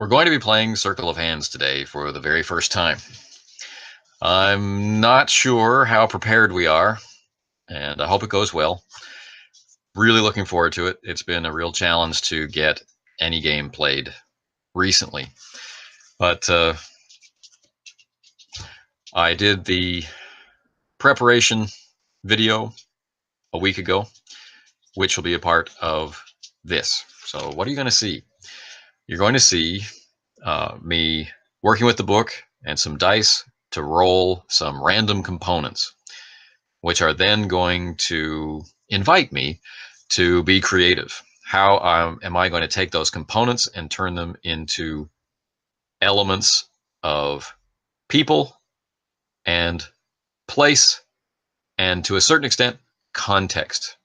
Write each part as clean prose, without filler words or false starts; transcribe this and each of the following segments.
We're going to be playing Circle of Hands today for the very first time. I'm not sure how prepared we are, and I hope it goes well. Really looking forward to it. It's been a real challenge to get any game played recently. But I did the preparation video a week ago, which will be a part of this. So what are you going to see? You're going to see me working with the book and some dice to roll some random components, which are then going to invite me to be creative. How am I going to take those components and turn them into elements of people and place, and to a certain extent, context?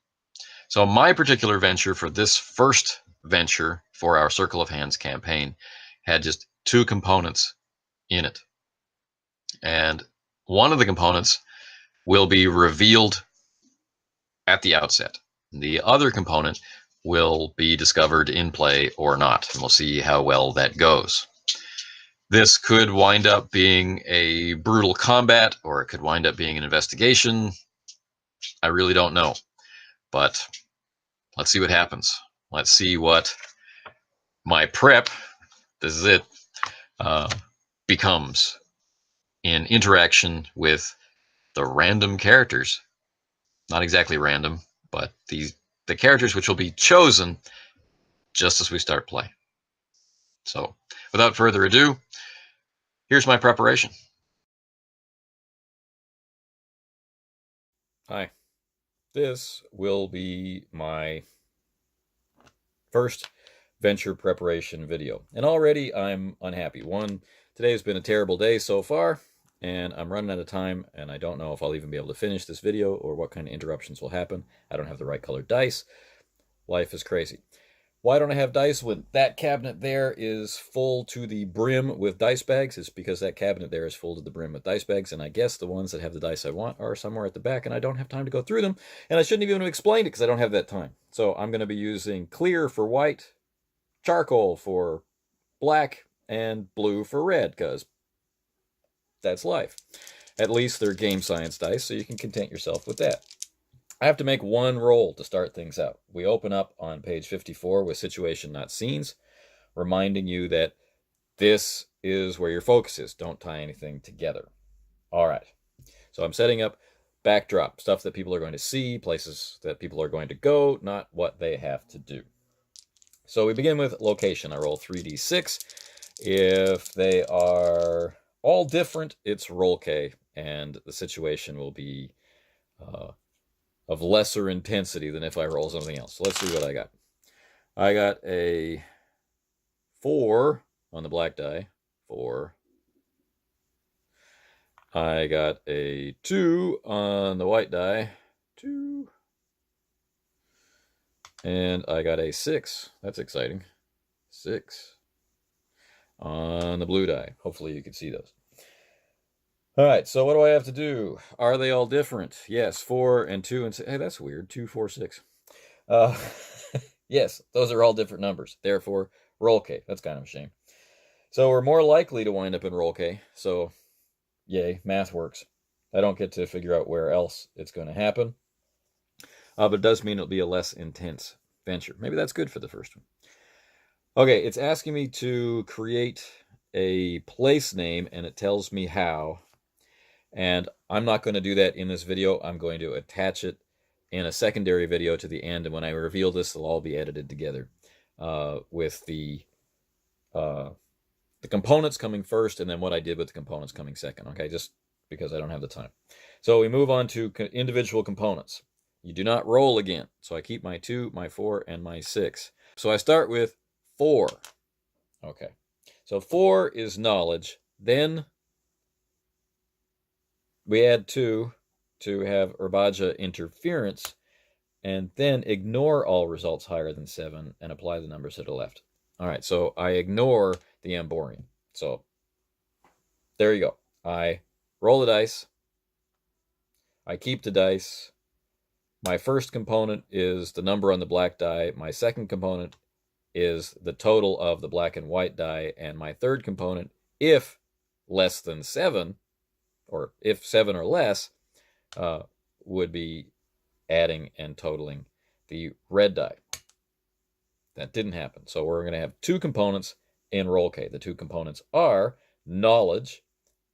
So my particular venture for this first venture for our Circle of Hands campaign had just two components in it. And one of the components will be revealed at the outset. The other component will be discovered in play or not, and we'll see how well that goes. This could wind up being a brutal combat, or it could wind up being an investigation. I really don't know, but let's see what happens. Let's see what my prep, this is it, becomes in interaction with the random characters. Not exactly random, but the characters which will be chosen just as we start play. So without further ado, here's my preparation. Hi. This will be my first venture preparation video. And already I'm unhappy. One, today has been a terrible day so far, and I'm running out of time, and I don't know if I'll even be able to finish this video or what kind of interruptions will happen. I don't have the right colored dice. Life is crazy. Why don't I have dice when that cabinet there is full to the brim with dice bags? It's because that cabinet there is full to the brim with dice bags, and I guess the ones that have the dice I want are somewhere at the back, and I don't have time to go through them, and I shouldn't even have explained it because I don't have that time. So I'm going to be using clear for white, charcoal for black, and blue for red, because that's life. At least they're game science dice, so you can content yourself with that. I have to make one roll to start things out. We open up on page 54 with situation, not scenes, reminding you that this is where your focus is. Don't tie anything together. All right. So I'm setting up backdrop, stuff that people are going to see, places that people are going to go, not what they have to do. So we begin with location. I roll 3d6. If they are all different, it's roll K, and the situation will be of lesser intensity than if I roll something else. So let's see what I got. I got a 4 on the black die. 4. I got a 2 on the white die. 2. And I got a 6. That's exciting. 6 on the blue die. Hopefully you can see those. All right, so what do I have to do? Are they all different? Yes, 4 and 2 and 6. Hey, that's weird. 2, 4, 6. Yes, those are all different numbers. Therefore, roll K. That's kind of a shame. So we're more likely to wind up in roll K. So, yay, math works. I don't get to figure out where else it's going to happen. But it does mean it'll be a less intense venture. Maybe that's good for the first one. Okay, it's asking me to create a place name, and it tells me how. And I'm not going to do that in this video. I'm going to attach it in a secondary video to the end, and when I reveal this, they'll all be edited together with the components coming first, and then what I did with the components coming second, okay, just because I don't have the time. So we move on to individual components. You do not roll again, so I keep my 2, my 4, and my 6. So I start with 4. Okay, so 4 is knowledge, then we add 2 to have Urbaja interference, and then ignore all results higher than 7 and apply the numbers to the left. All right, so I ignore the Amborian. So there you go. I roll the dice. I keep the dice. My first component is the number on the black die. My second component is the total of the black and white die, and my third component, if less than 7, or if 7 or less, would be adding and totaling the red die. That didn't happen. So we're going to have 2 components in Roll-K. The 2 components are knowledge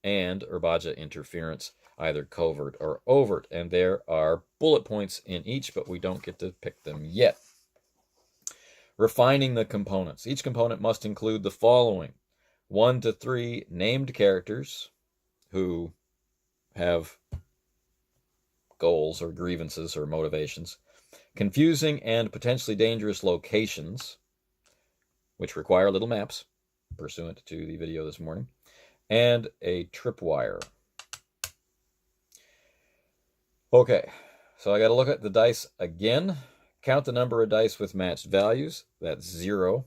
and Urbaja interference, either covert or overt. And there are bullet points in each, but we don't get to pick them yet. Refining the components. Each component must include the following: 1 to 3 named characters who have goals or grievances or motivations, confusing and potentially dangerous locations, which require little maps, pursuant to the video this morning, and a tripwire. Okay, so I got to look at the dice again. Count the number of dice with matched values. That's 0.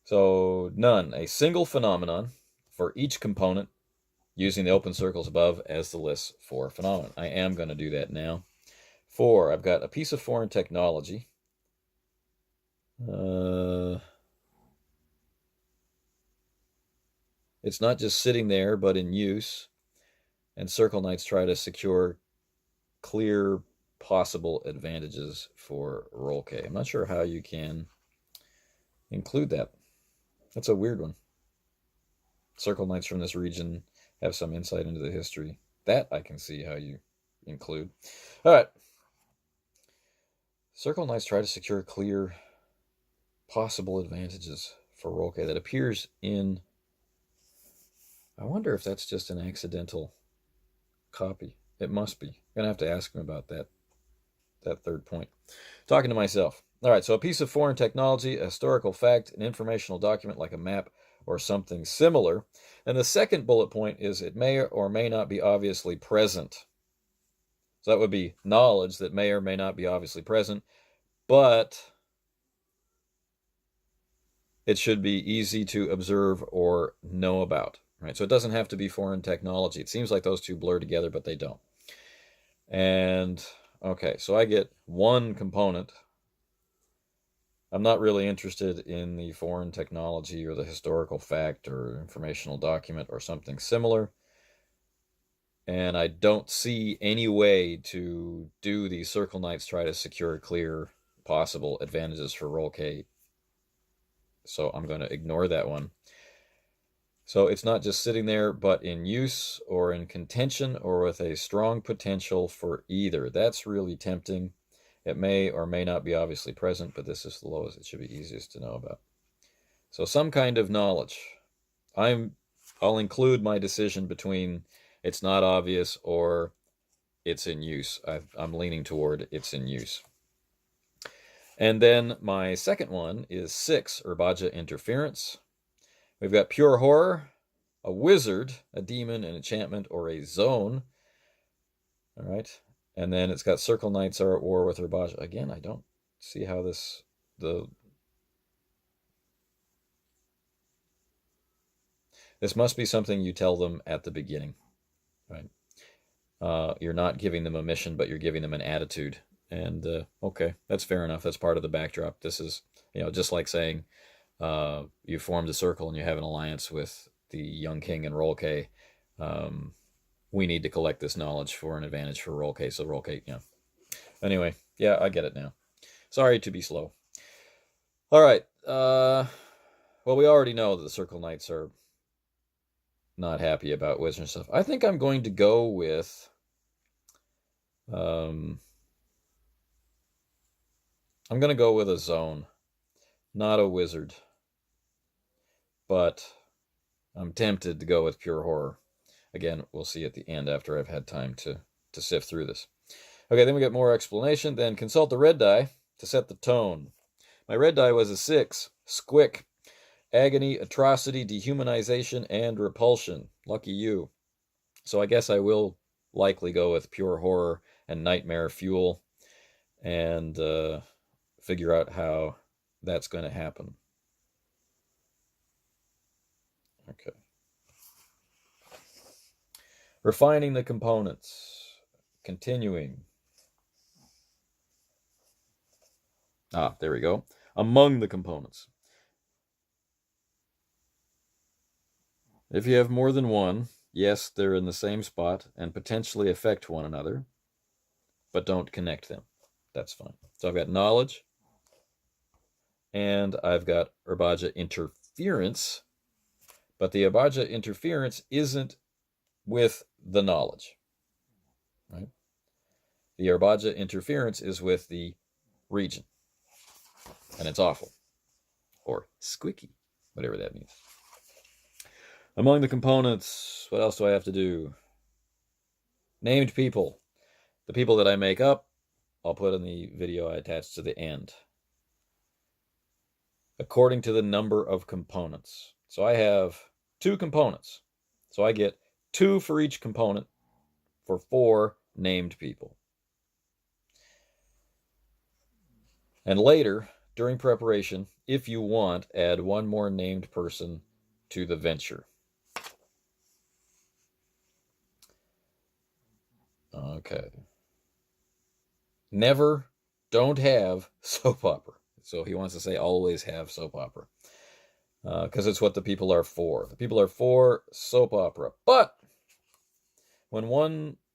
So none. A single phenomenon for each component, using the open circles above as the list for phenomenon. I am going to do that now. 4, I've got a piece of foreign technology. It's not just sitting there, but in use. And Circle Knights try to secure clear possible advantages for Roll-K. I'm not sure how you can include that. That's a weird one. Circle Knights from this region have some insight into the history. That I can see how you include. All right. Circle Knights try to secure clear possible advantages for Roll-K. That appears in... I wonder if that's just an accidental copy. It must be. I'm going to have to ask him about that third point. Talking to myself. All right, so a piece of foreign technology, a historical fact, an informational document like a map or something similar. And the second bullet point is it may or may not be obviously present. So that would be knowledge that may or may not be obviously present, but it should be easy to observe or know about. Right? So it doesn't have to be foreign technology. It seems like those two blur together, but they don't. And, okay, so I get 1 component. I'm not really interested in the foreign technology or the historical fact or informational document or something similar. And I don't see any way to do the Circle Knights try to secure clear possible advantages for Roll-K. So I'm going to ignore that one. So it's not just sitting there, but in use or in contention or with a strong potential for either. That's really tempting. It may or may not be obviously present, but this is the lowest. It should be easiest to know about. So some kind of knowledge. I'll include my decision between it's not obvious or it's in use. I'm leaning toward it's in use. And then my second one is 6, Urbaja interference. We've got pure horror, a wizard, a demon, an enchantment, or a zone. All right. And then it's got Circle Knights are at war with Urbaja. Again, I don't see how this... This must be something you tell them at the beginning. Right? You're not giving them a mission, but you're giving them an attitude. And, okay, that's fair enough. That's part of the backdrop. This is, just like saying... you formed a circle and you have an alliance with the Young King and Roll-K. We need to collect this knowledge for an advantage for Roll-K. So Roll-K, Anyway, yeah, I get it now. Sorry to be slow. All right. Well, we already know that the Circle Knights are not happy about wizard stuff. I think I'm going to go with... I'm going to go with a zone, not a wizard. But I'm tempted to go with pure horror. Again, we'll see at the end after I've had time to sift through this. Okay, then we get more explanation. Then consult the red die to set the tone. My red die was a 6. Squick. Agony, atrocity, dehumanization, and repulsion. Lucky you. So I guess I will likely go with pure horror and nightmare fuel and figure out how that's going to happen. Okay. Refining the components. Continuing. There we go. Among the components. If you have more than one, yes, they're in the same spot and potentially affect one another, but don't connect them. That's fine. So I've got knowledge, and I've got Urbaja interference, but the Urbaja interference isn't with the knowledge, right? The Urbaja interference is with the region, and it's awful, or squicky, whatever that means. Among the components, what else do I have to do? Named people. The people that I make up, I'll put in the video I attached to the end. According to the number of components. So I have 2 components. So I get 2 for each component for 4 named people. And later, during preparation, if you want, add 1 more named person to the venture. Okay. Never, don't have soap opera. So he wants to say always have soap opera. Because it's what the people are for. The people are for soap opera. But when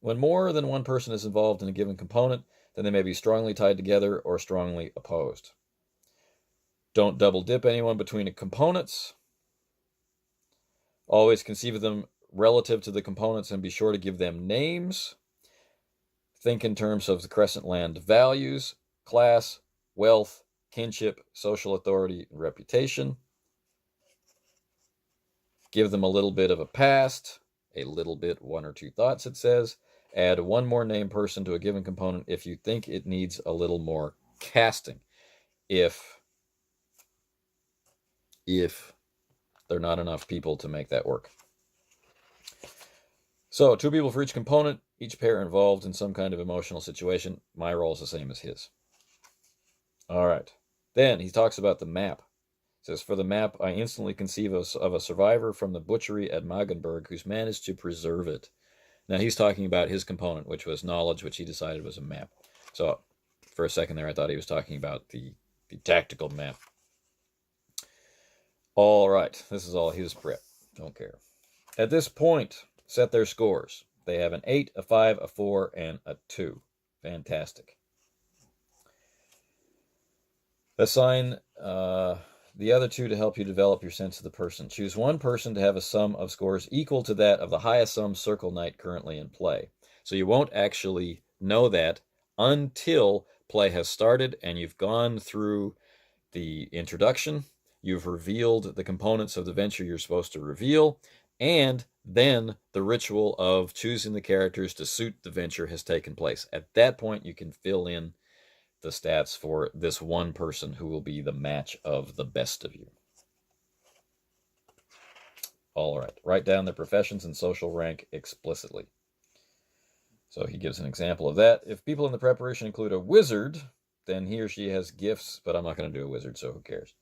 more than one person is involved in a given component, then they may be strongly tied together or strongly opposed. Don't double dip anyone between components. Always conceive of them relative to the components and be sure to give them names. Think in terms of the Crescent Land values, class, wealth, kinship, social authority, and reputation. Give them a little bit of a past, a little bit, 1 or 2 thoughts, it says. Add 1 more named person to a given component if you think it needs a little more casting. If there are not enough people to make that work. So 2 people for each component, each pair involved in some kind of emotional situation. My role is the same as his. All right. Then he talks about the map. He says, for the map, I instantly conceive of a survivor from the butchery at Magenburg who's managed to preserve it. Now he's talking about his component, which was knowledge, which he decided was a map. So for a second there, I thought he was talking about the tactical map. All right. This is all his prep. Don't care. At this point, set their scores. They have an 8, a 5, a 4, and a 2. Fantastic. Assign the other 2 to help you develop your sense of the person. Choose 1 person to have a sum of scores equal to that of the highest sum Circle Knight currently in play. So you won't actually know that until play has started and you've gone through the introduction, you've revealed the components of the venture you're supposed to reveal, and then the ritual of choosing the characters to suit the venture has taken place. At that point, you can fill in the stats for this 1 person who will be the match of the best of you. All right. Write down their professions and social rank explicitly. So he gives an example of that. If people in the preparation include a wizard, then he or she has gifts, but I'm not going to do a wizard, so who cares?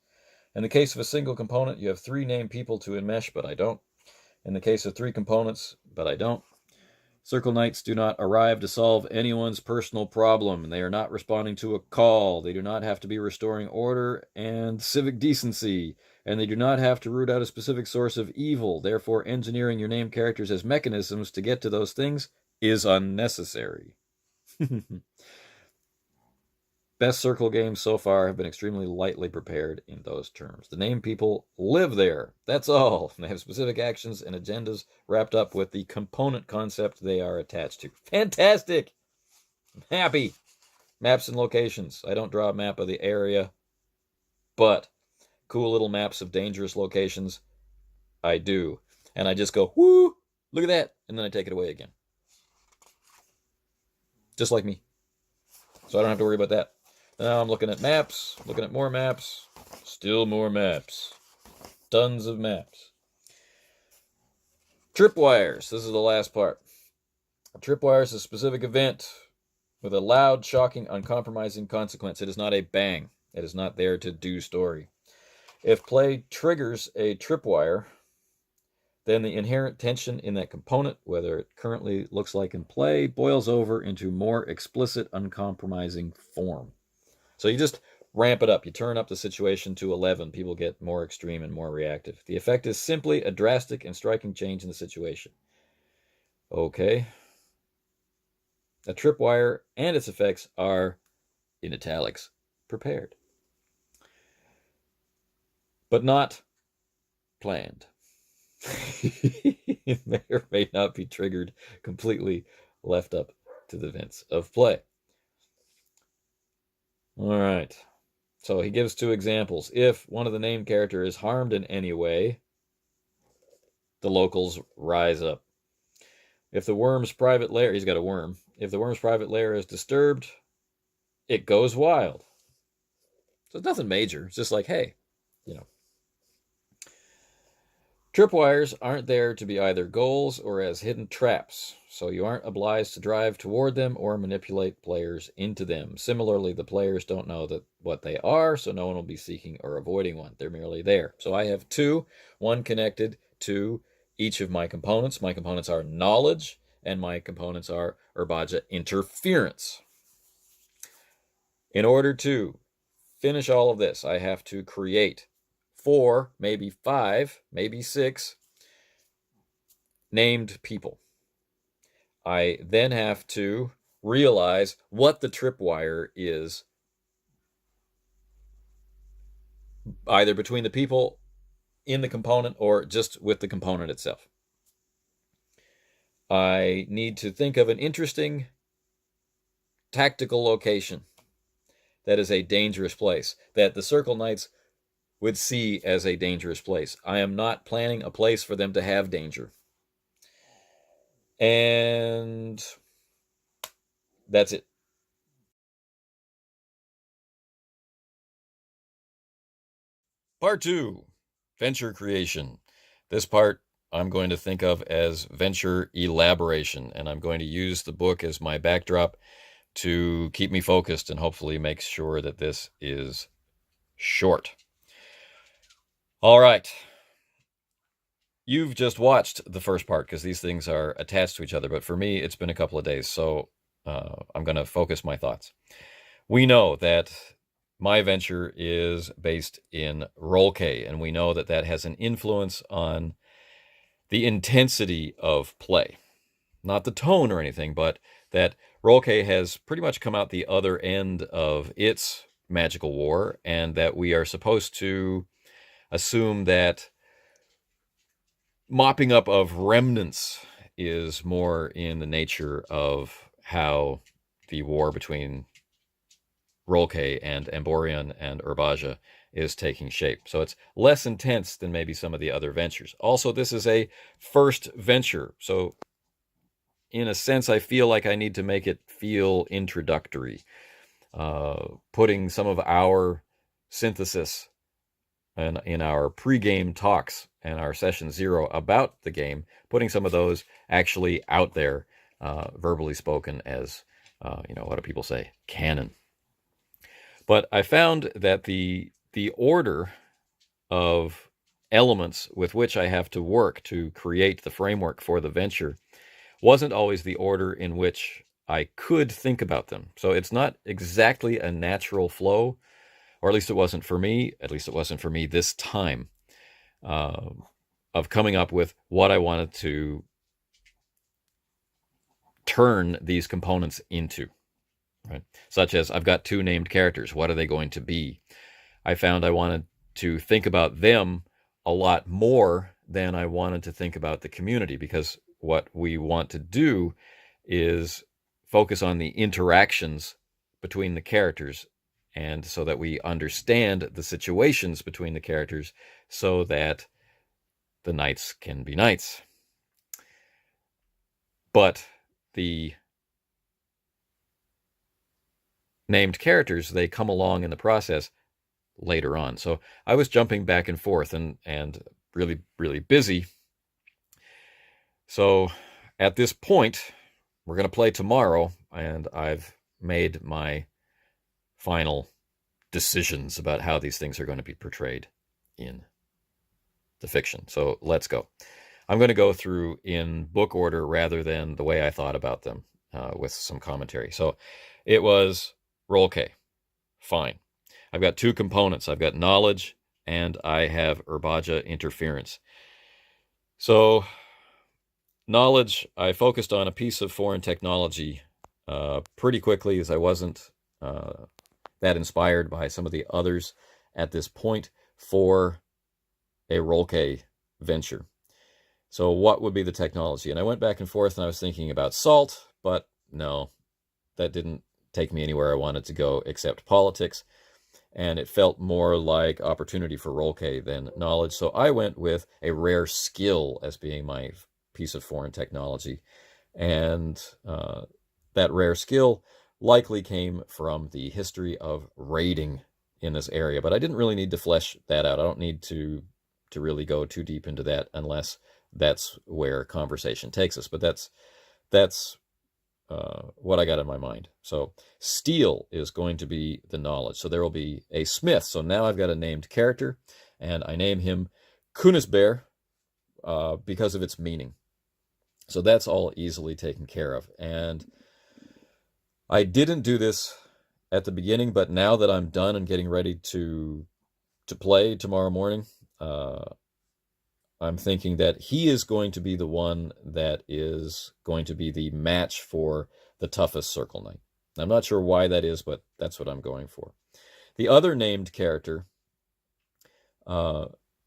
In the case of a single component, you have 3 named people to enmesh, but I don't. In the case of 3 components, but I don't. Circle Knights do not arrive to solve anyone's personal problem, and they are not responding to a call. They do not have to be restoring order and civic decency, and they do not have to root out a specific source of evil. Therefore, engineering your named characters as mechanisms to get to those things is unnecessary. Best Circle games so far have been extremely lightly prepared in those terms. The named people live there. That's all. They have specific actions and agendas wrapped up with the component concept they are attached to. Fantastic! I'm happy. Maps and locations. I don't draw a map of the area, but cool little maps of dangerous locations, I do. And I just go, whoo, look at that, and then I take it away again. Just like me. So I don't have to worry about that. Now I'm looking at maps, looking at more maps, still more maps, tons of maps. Tripwires, this is the last part. A tripwire is a specific event with a loud, shocking, uncompromising consequence. It is not a bang. It is not there to do story. If play triggers a tripwire, then the inherent tension in that component, whether it currently looks like in play, boils over into more explicit, uncompromising form. So you just ramp it up. You turn up the situation to 11. People get more extreme and more reactive. The effect is simply a drastic and striking change in the situation. Okay. A tripwire and its effects are, in italics, prepared, but not planned. It may or may not be triggered, completely left up to the events of play. All right. So he gives 2 examples. If one of the named character is harmed in any way, the locals rise up. If the worm's private lair, he's got a worm. If the worm's private lair is disturbed, it goes wild. So it's nothing major. It's just like, hey, you know. Tripwires aren't there to be either goals or as hidden traps, so you aren't obliged to drive toward them or manipulate players into them. Similarly, the players don't know what they are, so no one will be seeking or avoiding one. They're merely there. So I have 2, one connected to each of my components. My components are knowledge, and my components are Urbaja interference. In order to finish all of this, I have to create 4, maybe 5, maybe 6 named people. I then have to realize what the tripwire is, either between the people in the component or just with the component itself. I need to think of an interesting tactical location that is a dangerous place, that the Circle Knights would see as a dangerous place. I am not planning a place for them to have danger. And that's it. Part 2, venture creation. This part I'm going to think of as venture elaboration, and I'm going to use the book as my backdrop to keep me focused and hopefully make sure that this is short. All right. You've just watched the first part because these things are attached to each other, but for me, it's been a couple of days, so I'm going to focus my thoughts. We know that my venture is based in roleplay, and we know that that has an influence on the intensity of play. Not the tone or anything, but that roleplay has pretty much come out the other end of its magical war, and that we are supposed to assume that mopping up of remnants is more in the nature of how the war between Rolke and Amborian and Urbaja is taking shape. So it's less intense than maybe some of the other ventures. Also, this is a first venture. So in a sense, I feel like I need to make it feel introductory. Putting some of our synthesis and in our pre-game talks and our session 0 about the game, putting some of those actually out there, verbally spoken as, what do people say? Canon. But I found that the order of elements with which I have to work to create the framework for the venture wasn't always the order in which I could think about them. So it's not exactly a natural flow, or at least it wasn't for me. At least it wasn't for me this time, of coming up with what I wanted to turn these components into. Right? Such as, I've got 2 named characters. What are they going to be? I found I wanted to think about them a lot more than I wanted to think about the community, because what we want to do is focus on the interactions between the characters, and so that we understand the situations between the characters so that the knights can be knights. But the named characters, they come along in the process later on. So I was jumping back and forth and really, really busy. So at this point, we're going to play tomorrow, and I've made my final decisions about how these things are going to be portrayed in the fiction. So let's go. I'm going to go through in book order rather than the way I thought about them, with some commentary. So it was roll K. Fine. I've got two components. I've got knowledge and I have Urbaja interference. So knowledge, I focused on a piece of foreign technology pretty quickly, as I wasn't that inspired by some of the others at this point for a roleplay venture. So what would be the technology? And I went back and forth and I was thinking about salt, but no, that didn't take me anywhere I wanted to go except politics. And it felt more like opportunity for roleplay than knowledge. So I went with a rare skill as being my piece of foreign technology. And that rare skill likely came from the history of raiding in this area. But I didn't really need to flesh that out. I don't need to really go too deep into that unless that's where conversation takes us. But that's what I got in my mind. So steel is going to be the knowledge. So there will be a smith. So now I've got a named character, and I name him Kunisbear because of its meaning. So that's all easily taken care of. And I didn't do this at the beginning, but now that I'm done and getting ready to play tomorrow morning, I'm thinking that he is going to be the one that is going to be the match for the toughest Circle Knight. I'm not sure why that is, but that's what I'm going for. The other named character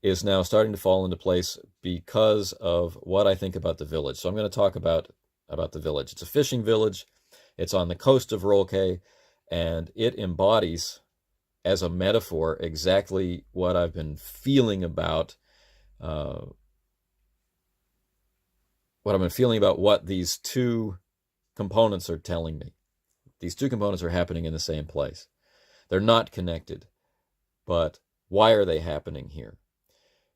is now starting to fall into place because of what I think about the village. So I'm going to talk about the village. It's a fishing village. It's on the coast of Rolke, and it embodies, as a metaphor, exactly what I've been feeling about what these two components are telling me. These two components are happening in the same place. They're not connected, but why are they happening here?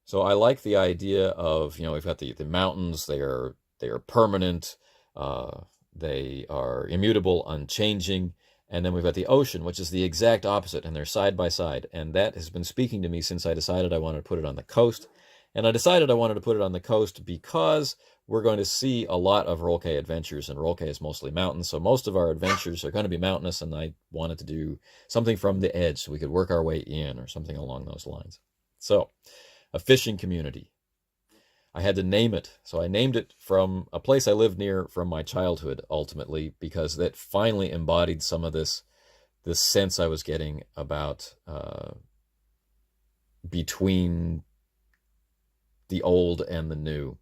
So I like the idea of, we've got the mountains. They are permanent. They are immutable, unchanging. And then we've got the ocean, which is the exact opposite, and they're side by side. And that has been speaking to me since I decided I wanted to put it on the coast. And I decided I wanted to put it on the coast because we're going to see a lot of roleplay adventures, and roleplay is mostly mountains, so most of our adventures are going to be mountainous, and I wanted to do something from the edge so we could work our way in, or something along those lines. So, a fishing community. I had to name it, so I named it from a place I lived near from my childhood, ultimately, because that finally embodied some of this sense I was getting about between the old and the new.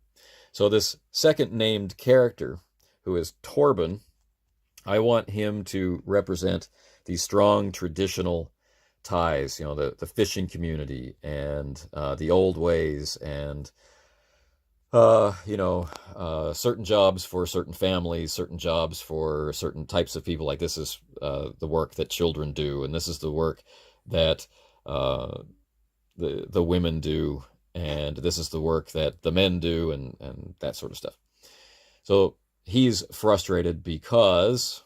So this second named character, who is Torben, I want him to represent these strong traditional ties, the fishing community and the old ways, and certain jobs for certain families, certain jobs for certain types of people. Like, this is the work that children do, and this is the work that the women do, and this is the work that the men do, and that sort of stuff. So he's frustrated because,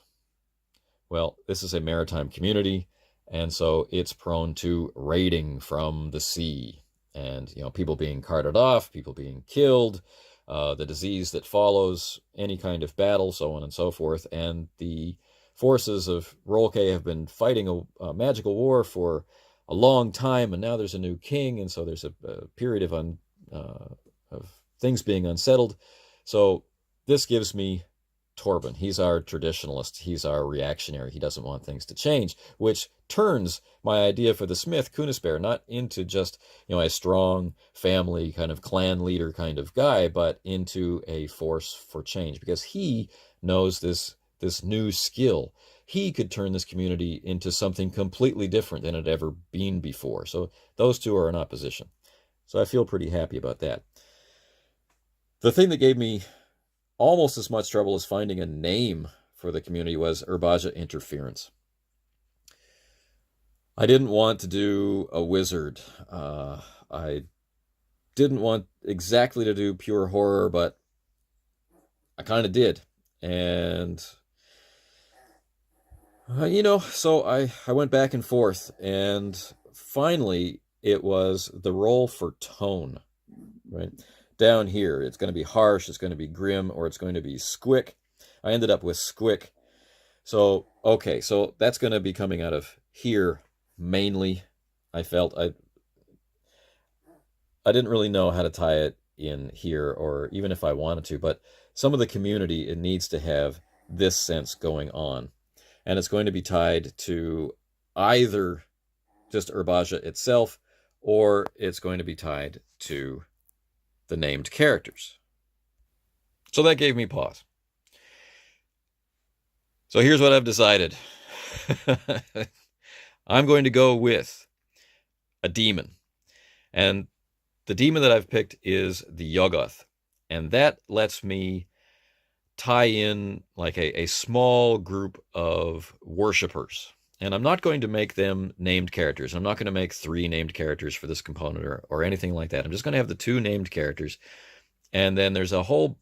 well, this is a maritime community, and so it's prone to raiding from the sea, and people being carted off, people being killed, the disease that follows any kind of battle, so on and so forth. And the forces of Rolke have been fighting a magical war for a long time, and now there's a new king, and so there's a period of things being unsettled. So this gives me Torben. He's our traditionalist. He's our reactionary. He doesn't want things to change, which turns my idea for the smith, Kunisbear, not into just a strong family kind of clan leader kind of guy, but into a force for change, because he knows this new skill. He could turn this community into something completely different than it had ever been before. So those two are in opposition. So I feel pretty happy about that. The thing that gave me almost as much trouble as finding a name for the community was Urbaja interference. I didn't want to do a wizard. I didn't want exactly to do pure horror, but I kind of did. And so I went back and forth, and finally it was the role for tone, right? Down here, it's going to be harsh, it's going to be grim, or it's going to be squick. I ended up with squick. So, okay, so that's going to be coming out of here mainly. I felt I didn't really know how to tie it in here, or even if I wanted to, but some of the community, it needs to have this sense going on. And it's going to be tied to either just Urbaja itself, or it's going to be tied to the named characters. So that gave me pause. So here's what I've decided. I'm going to go with a demon. And the demon that I've picked is the Yoggoth. And that lets me tie in like a small group of worshippers. And I'm not going to make them named characters. I'm not going to make 3 named characters for this component or anything like that. I'm just going to have the 2 named characters. And then there's a whole,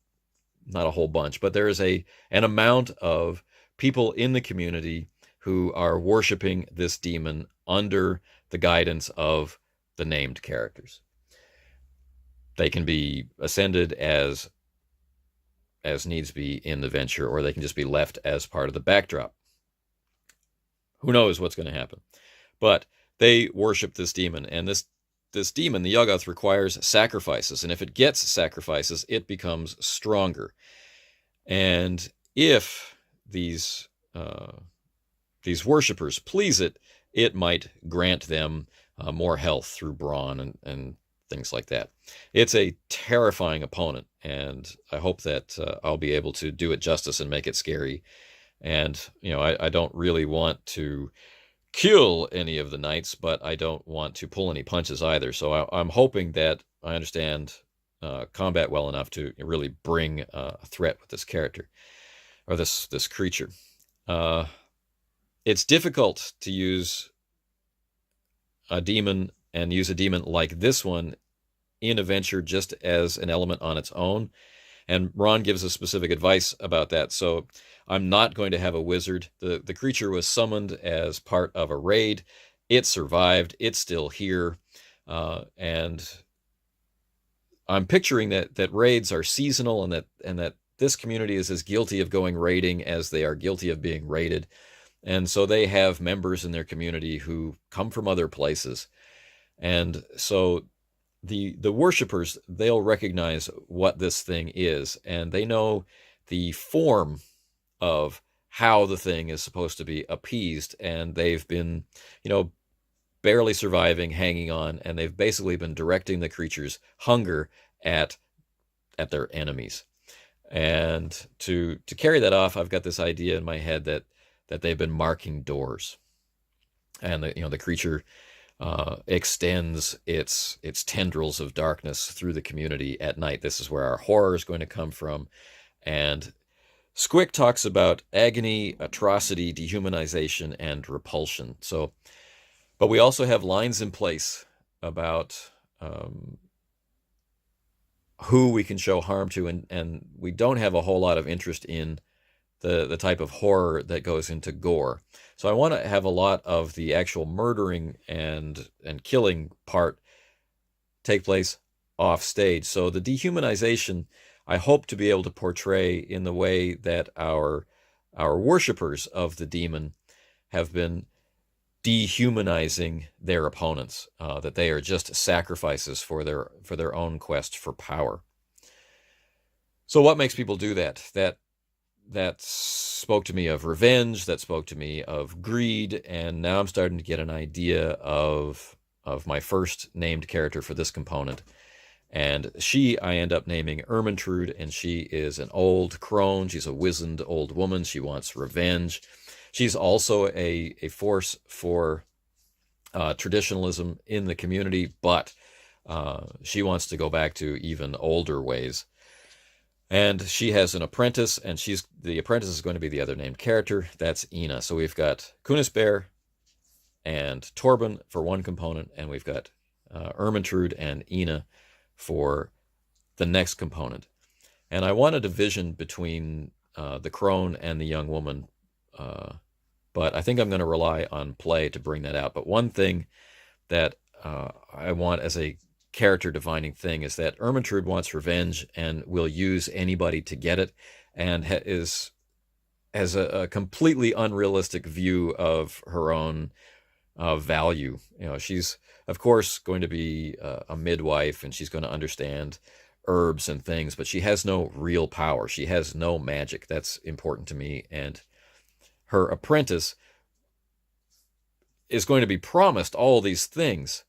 not a whole bunch, but there is an amount of people in the community who are worshiping this demon under the guidance of the named characters. They can be ascended as needs be in the venture, or they can just be left as part of the backdrop. Who knows what's going to happen? But they worship this demon, and this demon, the Yoggoth, requires sacrifices, and if it gets sacrifices, it becomes stronger. And if these worshippers please it, it might grant them more health through brawn and things like that. It's a terrifying opponent, and I hope that I'll be able to do it justice and make it scary. And, I don't really want to kill any of the knights, but I don't want to pull any punches either. So I'm hoping that I understand combat well enough to really bring a threat with this character, or this creature. It's difficult to use a demon and use a demon like this one in a venture just as an element on its own. And Ron gives us specific advice about that. So I'm not going to have a wizard. The creature was summoned as part of a raid. It survived. It's still here. And I'm picturing that raids are seasonal, and that this community is as guilty of going raiding as they are guilty of being raided. And so they have members in their community who come from other places. And so the worshippers, they'll recognize what this thing is, and they know the form of how the thing is supposed to be appeased, and they've been, barely surviving, hanging on, and they've basically been directing the creature's hunger at their enemies. And to carry that off, I've got this idea in my head that they've been marking doors, and the creature extends its tendrils of darkness through the community at night. This is where our horror is going to come from. And Squick talks about agony, atrocity, dehumanization, and repulsion. But we also have lines in place about who we can show harm to, and we don't have a whole lot of interest in the type of horror that goes into gore. So I want to have a lot of the actual murdering and killing part take place off stage. So the dehumanization, I hope to be able to portray in the way that our worshippers of the demon have been dehumanizing their opponents, that they are just sacrifices for their own quest for power. So what makes people do that? That spoke to me of revenge, that spoke to me of greed, and now I'm starting to get an idea of my first named character for this component. And I end up naming Ermentrude, and she is an old crone. She's a wizened old woman. She wants revenge. She's also a force for traditionalism in the community, but she wants to go back to even older ways. And she has an apprentice, and the apprentice is going to be the other named character. That's Ina. So we've got Kunisbear and Torben for one component, and we've got Ermentrude and Ina for the next component. And I want a division between the crone and the young woman, but I think I'm going to rely on play to bring that out. But one thing that I want as a character defining thing is that Ermentrude wants revenge and will use anybody to get it, and has a completely unrealistic view of her own value. You know, she's of course going to be a midwife, and she's going to understand herbs and things, but she has no real power. She has no magic. That's important to me. And her apprentice is going to be promised all these things,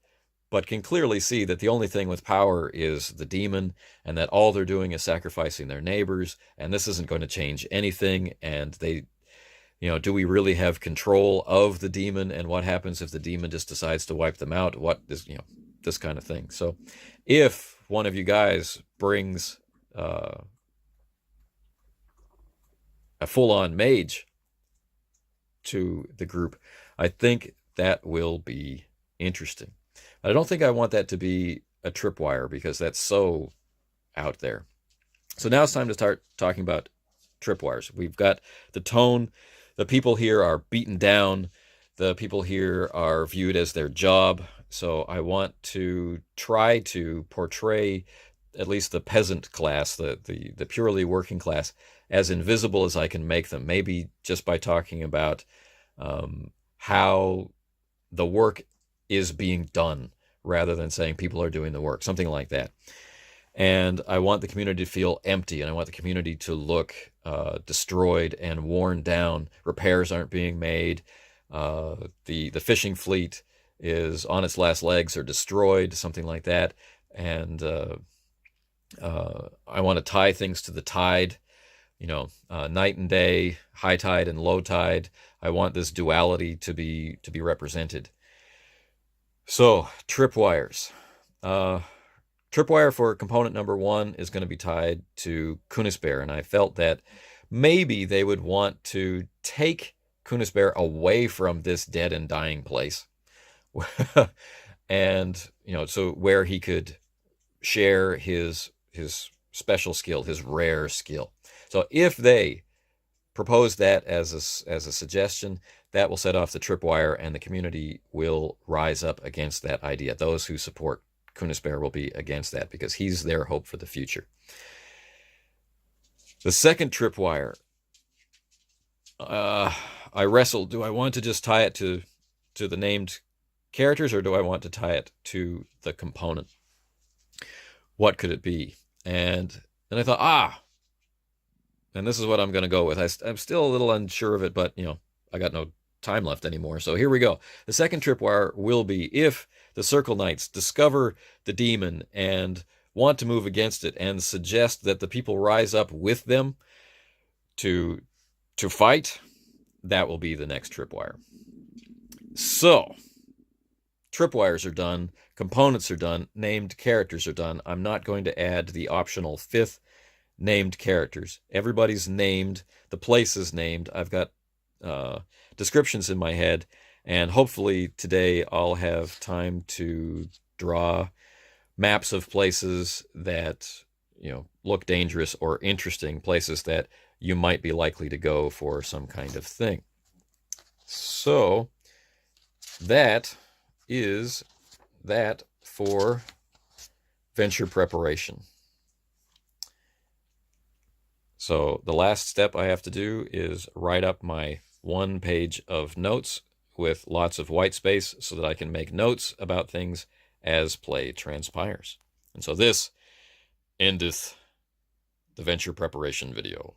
but can clearly see that the only thing with power is the demon, and that all they're doing is sacrificing their neighbors, and this isn't going to change anything. And they, you know, do we really have control of the demon? And what happens if the demon just decides to wipe them out? What is, you know, this kind of thing. So if one of you guys brings a full-on mage to the group, I think that will be interesting. But I don't think I want that to be a tripwire, because that's so out there. So now it's time to start talking about tripwires. We've got the tone. The people here are beaten down. The people here are viewed as their job. So I want to try to portray at least the peasant class, the purely working class, as invisible as I can make them. Maybe just by talking about how the work is being done, rather than saying people are doing the work, something like that. And I want the community to feel empty, and I want the community to look destroyed and worn down. Repairs aren't being made. The fishing fleet is on its last legs or destroyed, something like that. And I want to tie things to the tide, you know, night and day, high tide and low tide. I want this duality to be represented. So tripwires. Tripwire for component number 1 is going to be tied to Kunisbear, and I felt that maybe they would want to take Kunisbear away from this dead and dying place, and, you know, so where he could share his special skill, his rare skill. So if they propose that as a suggestion, that will set off the tripwire, and the community will rise up against that idea. Those who support Kunisbear will be against that, because he's their hope for the future. The second tripwire, I wrestled. Do I want to just tie it to the named characters, or do I want to tie it to the component? What could it be? And then I thought, and this is what I'm going to go with. I'm still a little unsure of it, but, you know, I got no time left anymore. So here we go. The second tripwire will be if the Circle Knights discover the demon and want to move against it, and suggest that the people rise up with them to fight. That will be the next tripwire. So tripwires are done, components are done, named characters are done. I'm not going to add the optional 5th named characters. Everybody's named, the place is named. I've got descriptions in my head, and hopefully today I'll have time to draw maps of places that, you know, look dangerous or interesting, places that you might be likely to go for some kind of thing. So that is that for venture preparation. So the last step I have to do is write up my 1 page of notes with lots of white space, so that I can make notes about things as play transpires. And so this endeth the venture preparation video.